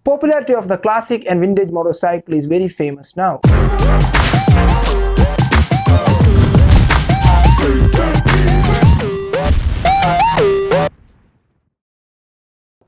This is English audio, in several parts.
Popularity of the classic and vintage motorcycle is very famous now.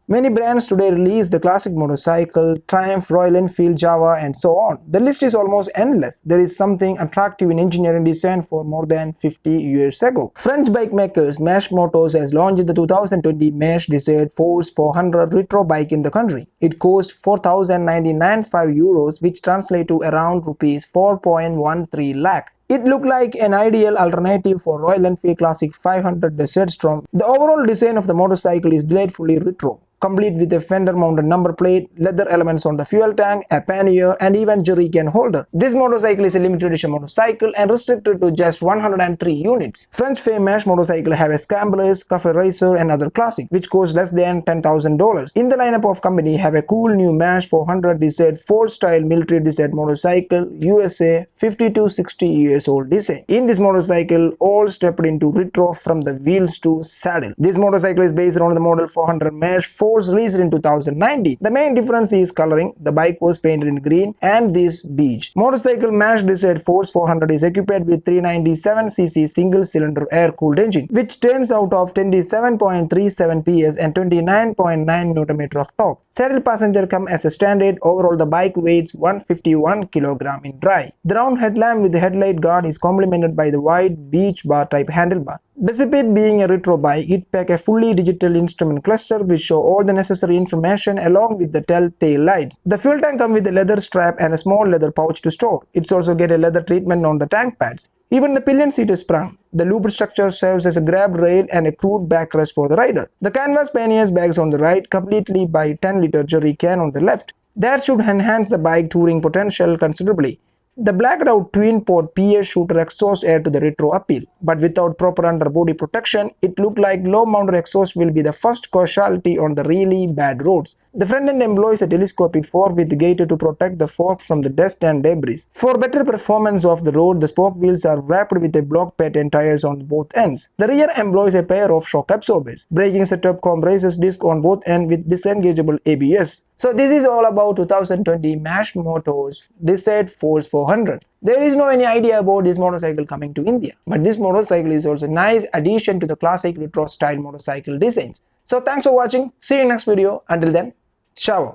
Many brands today release the classic motorcycle, Triumph, Royal Enfield, Java, and so on. The list is almost endless. There is something attractive in engineering design for more than 50 years ago. French bike makers Mesh Motors has launched the 2020 Mesh Desert Force 400 retro bike in the country. It cost 4,995 euros, which translates to around rupees 4.13 lakh. It looked like an ideal alternative for Royal Enfield Classic 500 Desert Storm. The overall design of the motorcycle is delightfully retro, complete with a fender-mounted number plate, leather elements on the fuel tank, a pannier, and even jerry can holder. This motorcycle is a limited edition motorcycle and restricted to just 103 units. French fame Mesh motorcycle have a Scramblers, Cafe Racer, and other classic, which cost less than $10,000. In the lineup of company have a cool new Mesh 400 Desert 4-style military desert motorcycle, USA, 50 to 60 years old design. In this motorcycle, all stepped into retro from the wheels to saddle. This motorcycle is based on the model 400 Mesh Force released in 2019. The main difference is coloring. The bike was painted in green and this beige. Motorcycle Mesh Desert Force 400 is equipped with 397cc single-cylinder air-cooled engine, which turns out of 27.37 PS and 29.9 Nm of torque. Saddle passenger come as a standard. Overall, the bike weighs 151 kg in dry. The round headlamp with the headlight guard is complemented by the wide beach bar type handlebar. Despite being a retro bike, it packs a fully digital instrument cluster which show all the necessary information along with the telltale lights. The fuel tank comes with a leather strap and a small leather pouch to store. It's also get a leather treatment on the tank pads. Even the pillion seat is sprung. The loop structure serves as a grab rail and a crude backrest for the rider. The canvas panniers bags on the right, completely by 10-liter jerry can on the left. That should enhance the bike touring potential considerably. The blacked out twin-port PA shooter exhaust add to the retro appeal, but without proper underbody protection, it looked like low-mounted exhaust will be the first casualty on the really bad roads. The front end employs a telescopic fork with gaiter to protect the fork from the dust and debris. For better performance off the road, the spoke wheels are wrapped with a block pattern tires on both ends. The rear employs a pair of shock absorbers. Braking setup comprises disc on both ends with disengageable ABS. So this is all about 2020 Mesh Motors Desert Force 400. There is no any idea about this motorcycle coming to India, but this motorcycle is also a nice addition to the classic retro style motorcycle designs. So thanks for watching. See you in next video. Until then, ciao.